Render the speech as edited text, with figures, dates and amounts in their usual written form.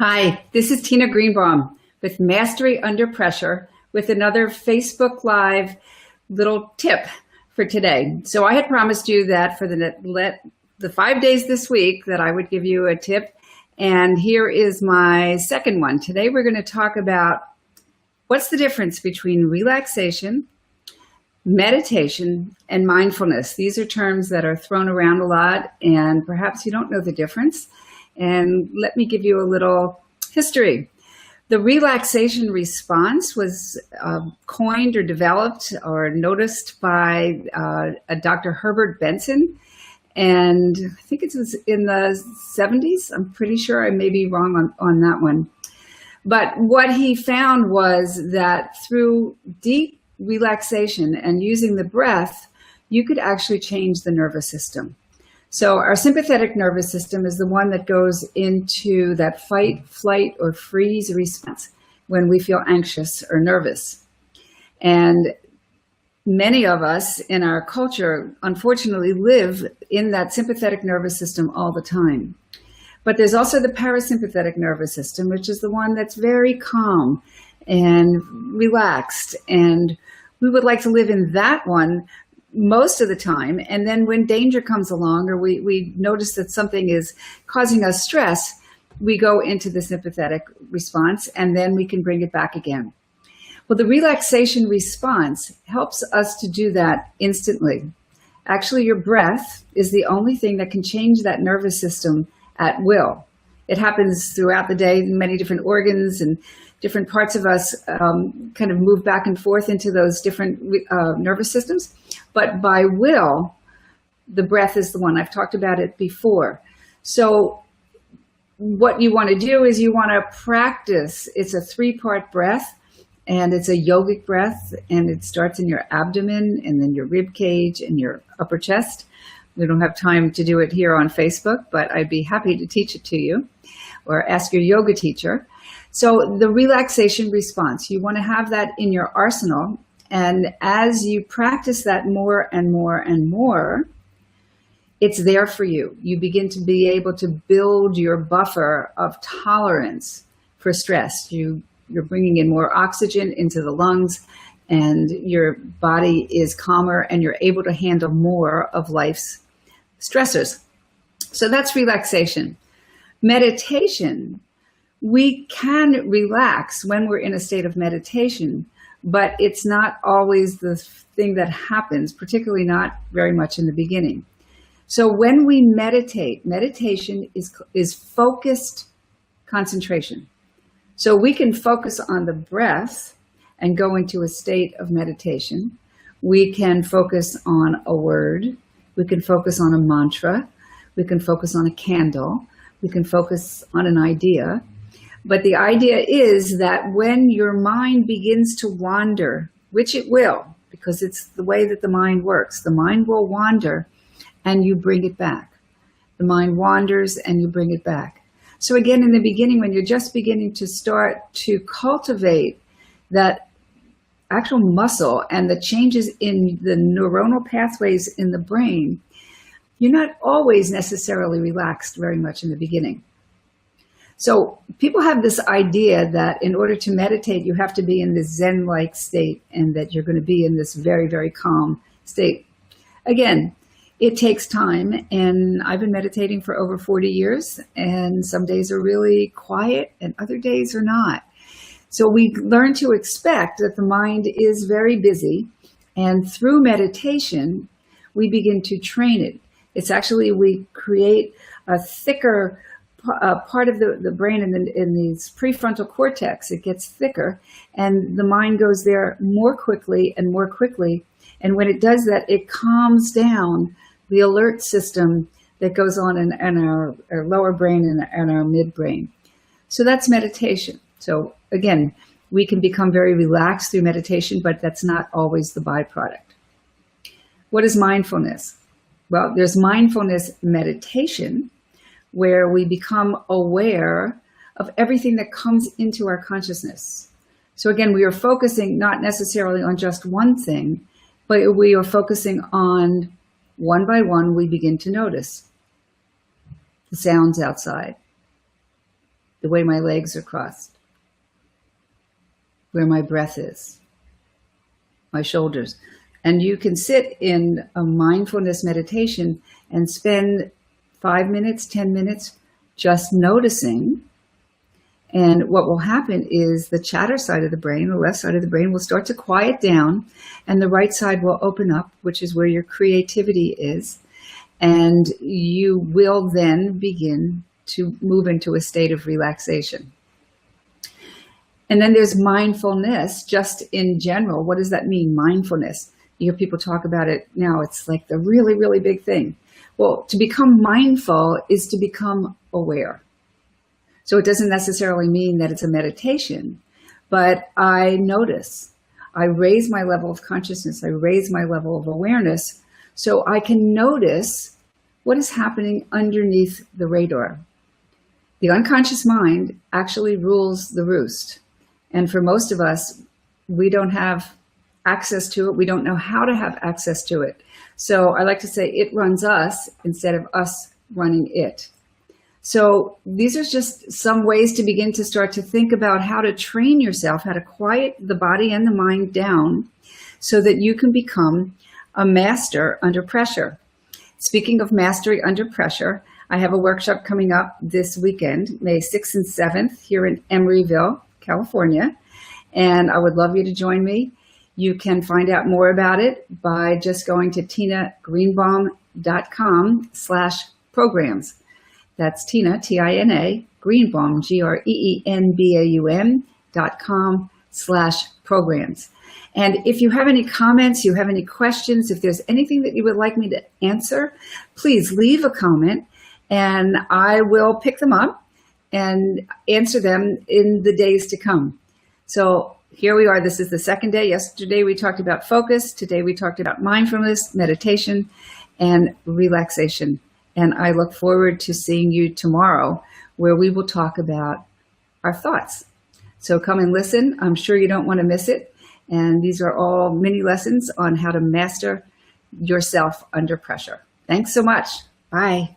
Hi, this is Tina Greenbaum with Mastery Under Pressure with another Facebook Live little tip for today. So I had promised you that for the 5 days this week that I would give you a tip. And here is my second one. Today we're going to talk about what's the difference between relaxation, meditation, and mindfulness. These are terms that are thrown around a lot, and perhaps you don't know the difference. And let me give you a little history. The relaxation response was coined or developed or noticed by a Dr. Herbert Benson. And I think it was in the 70s. I'm pretty sure I may be wrong on that one. But what he found was that through deep relaxation and using the breath, you could actually change the nervous system. So our sympathetic nervous system is the one that goes into that fight, flight, or freeze response when we feel anxious or nervous. And many of us in our culture, unfortunately, live in that sympathetic nervous system all the time. But there's also the parasympathetic nervous system, which is the one that's very calm and relaxed. And we would like to live in that one most of the time. And then when danger comes along or we notice that something is causing us stress, we go into the sympathetic response and then we can bring it back again. Well, the relaxation response helps us to do that instantly. Actually, your breath is the only thing that can change that nervous system at will. It happens throughout the day. Many different organs and different parts of us kind of move back and forth into those different nervous systems. But by will, the breath is the one. I've talked about it before. So what you want to do is you want to practice. It's a 3-part breath, and it's a yogic breath, and it starts in your abdomen and then your rib cage and your upper chest. We don't have time to do it here on Facebook, but I'd be happy to teach it to you or ask your yoga teacher. So the relaxation response, you want to have that in your arsenal. And as you practice that more and more and more, it's there for you. You begin to be able to build your buffer of tolerance for stress. You're bringing in more oxygen into the lungs, and your body is calmer, and you're able to handle more of life's stressors. So that's relaxation. Meditation, we can relax when we're in a state of meditation, but it's not always the thing that happens, particularly not very much in the beginning. So when we meditate, meditation is focused concentration. So we can focus on the breath and go into a state of meditation. We can focus on a word. We can focus on a mantra. We can focus on a candle. We can focus on an idea. But the idea is that when your mind begins to wander, which it will, because it's the way that the mind works, the mind will wander and you bring it back. The mind wanders and you bring it back. So again, in the beginning, when you're just beginning to start to cultivate that actual muscle and the changes in the neuronal pathways in the brain, you're not always necessarily relaxed very much in the beginning. So people have this idea that in order to meditate, you have to be in this Zen-like state and that you're going to be in this very, very calm state. Again, it takes time, and I've been meditating for over 40 years, and some days are really quiet and other days are not. So we learn to expect that the mind is very busy, and through meditation, we begin to train it. It's actually, we create a thicker part of the brain in the prefrontal cortex. It gets thicker, and the mind goes there more quickly and more quickly. And when it does that, it calms down the alert system that goes on in our lower brain and our midbrain. So that's meditation. So again, we can become very relaxed through meditation, but that's not always the byproduct. What is mindfulness? Well, there's mindfulness meditation, where we become aware of everything that comes into our consciousness. So again, we are focusing not necessarily on just one thing, but we are focusing on one by one, we begin to notice the sounds outside, the way my legs are crossed, where my breath is, my shoulders. And you can sit in a mindfulness meditation and spend 5 minutes, 10 minutes just noticing. And what will happen is the chatter side of the brain, the left side of the brain, will start to quiet down, and the right side will open up, which is where your creativity is. And you will then begin to move into a state of relaxation. And then there's mindfulness, just in general. What does that mean, mindfulness? You hear people talk about it now. It's like the really, really big thing. Well, to become mindful is to become aware. So it doesn't necessarily mean that it's a meditation, but I notice, I raise my level of consciousness, I raise my level of awareness, so I can notice what is happening underneath the radar. The unconscious mind actually rules the roost. And for most of us, we don't have access to it. We don't know how to have access to it. So I like to say it runs us instead of us running it. So these are just some ways to begin to start to think about how to train yourself, how to quiet the body and the mind down so that you can become a master under pressure. Speaking of mastery under pressure, I have a workshop coming up this weekend, May 6th and 7th, here in Emeryville, California, and I would love you to join me. You can find out more about it by just going to tinagreenbaum.com/programs. That's Tina, T-I-N-A, Greenbaum, GREENBAUM.com/programs. And if you have any comments, you have any questions, if there's anything that you would like me to answer, please leave a comment and I will pick them up and answer them in the days to come. So here we are. This is the second day. Yesterday we talked about focus. Today we talked about mindfulness, meditation, and relaxation. And I look forward to seeing you tomorrow, where we will talk about our thoughts. So come and listen. I'm sure you don't want to miss it. And these are all mini lessons on how to master yourself under pressure. Thanks so much. Bye.